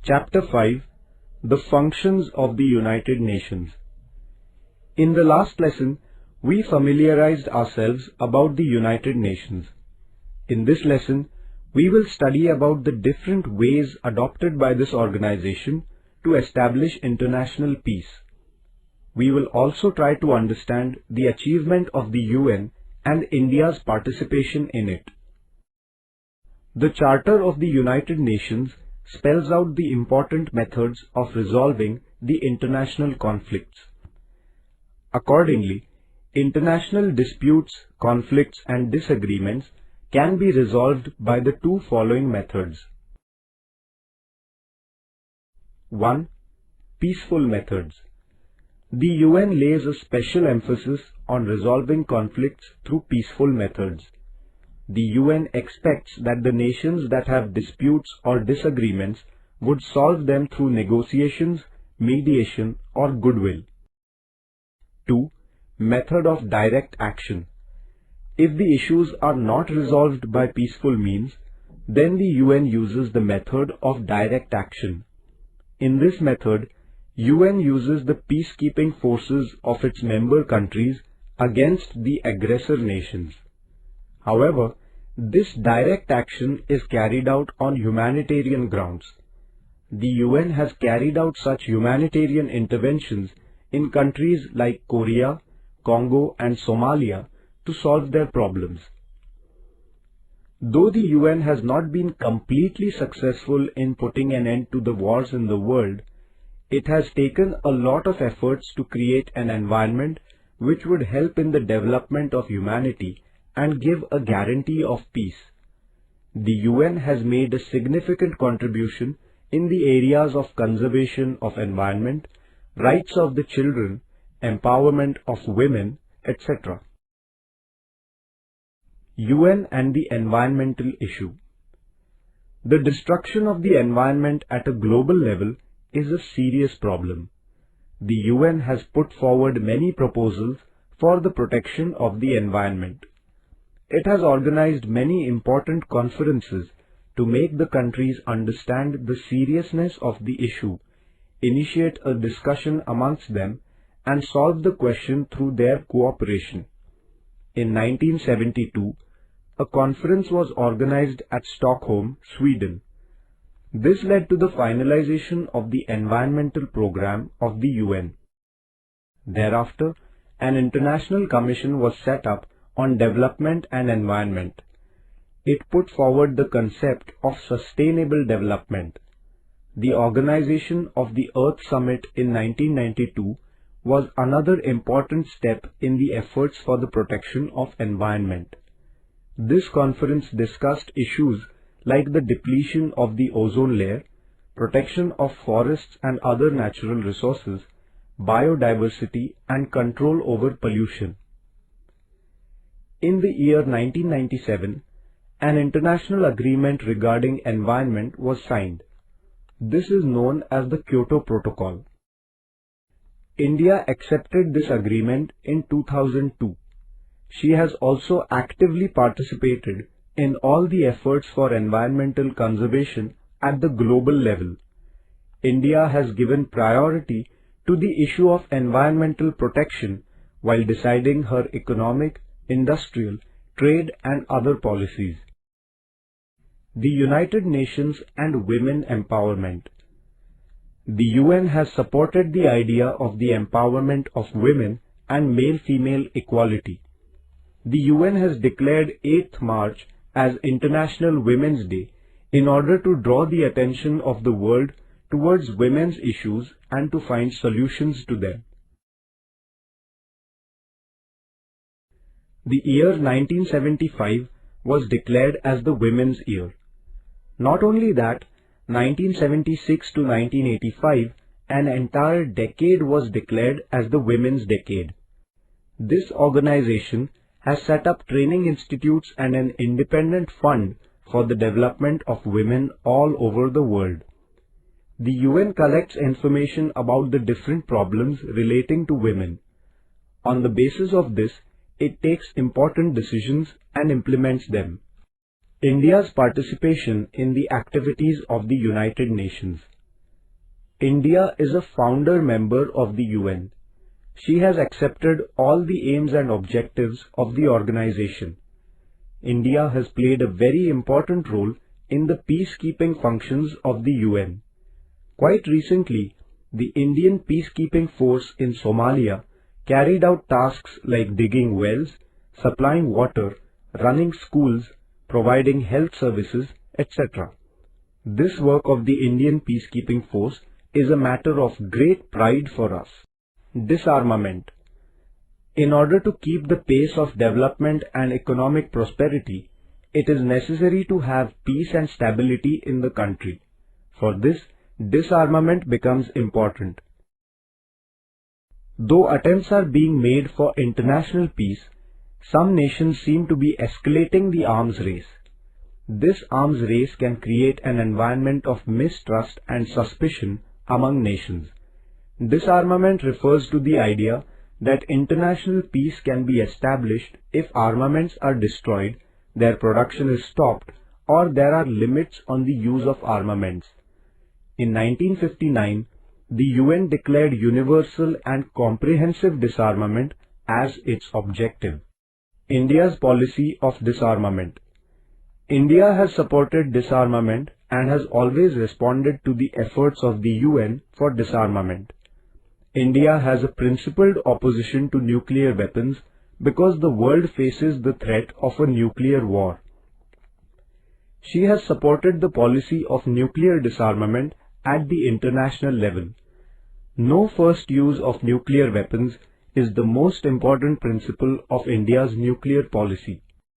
Chapter 5: The Functions of the United Nations. In the last lesson, we familiarized ourselves about the United Nations. In this lesson, we will study about the different ways adopted by this organization to establish international peace. We will also try to understand the achievement of the UN and India's participation in it. The Charter of the United Nations spells out the important methods of resolving the international conflicts. Accordingly, international disputes, conflicts and disagreements can be resolved by the two following methods. 1. Peaceful methods. The UN lays a special emphasis on resolving conflicts through peaceful methods. The UN expects that the nations that have disputes or disagreements would solve them through negotiations, mediation, or goodwill. 2. Method of direct action. If the issues are not resolved by peaceful means, then the UN uses the method of direct action. In this method, UN uses the peacekeeping forces of its member countries against the aggressor nations. However, this direct action is carried out on humanitarian grounds. The UN has carried out such humanitarian interventions in countries like Korea, Congo and Somalia to solve their problems. Though the UN has not been completely successful in putting an end to the wars in the world, it has taken a lot of efforts to create an environment which would help in the development of humanity and give a guarantee of peace. The UN has made a significant contribution in the areas of conservation of environment, rights of the children, empowerment of women, etc. UN and the environmental issue. The destruction of the environment at a global level is a serious problem. The UN has put forward many proposals for the protection of the environment. It has organized many important conferences to make the countries understand the seriousness of the issue, initiate a discussion amongst them, and solve the question through their cooperation. In 1972, a conference was organized at Stockholm, Sweden. This led to the finalization of the environmental program of the UN. Thereafter, an international commission was set up on development and environment. It put forward the concept of sustainable development. The organization of the Earth Summit in 1992 was another important step in the efforts for the protection of environment. This conference discussed issues like the depletion of the ozone layer, protection of forests and other natural resources, biodiversity and control over pollution. In the year 1997, an international agreement regarding environment was signed. This is known as the Kyoto Protocol. India accepted this agreement in 2002. She has also actively participated in all the efforts for environmental conservation at the global level. India has given priority to the issue of environmental protection while deciding her economic, industrial, trade and other policies. The United Nations and women empowerment. The UN has supported the idea of the empowerment of women and male-female equality. The UN has declared 8th March as International Women's Day in order to draw the attention of the world towards women's issues and to find solutions to them. The year 1975 was declared as the Women's Year. Not only that, 1976 to 1985, an entire decade was declared as the Women's Decade. This organization has set up training institutes and an independent fund for the development of women all over the world. The UN collects information about the different problems relating to women. On the basis of this, it takes important decisions and implements them. India's participation in the activities of the United Nations. India is a founder member of the UN. She has accepted all the aims and objectives of the organization. India has played a very important role in the peacekeeping functions of the UN. Quite recently, the Indian peacekeeping force in Somalia carried out tasks like digging wells, supplying water, running schools, providing health services, etc. This work of the Indian peacekeeping force is a matter of great pride for us. Disarmament. In order to keep the pace of development and economic prosperity, it is necessary to have peace and stability in the country. For this, disarmament becomes important. Though attempts are being made for international peace, some nations seem to be escalating the arms race. This arms race can create an environment of mistrust and suspicion among nations. Disarmament refers to the idea that international peace can be established if armaments are destroyed, their production is stopped, or there are limits on the use of armaments. In 1959, the UN declared universal and comprehensive disarmament as its objective. India's policy of disarmament. India has supported disarmament and has always responded to the efforts of the UN for disarmament. India has a principled opposition to nuclear weapons because the world faces the threat of a nuclear war. She has supported the policy of nuclear disarmament at the international level. No first use of nuclear weapons is the most important principle of India's nuclear policy.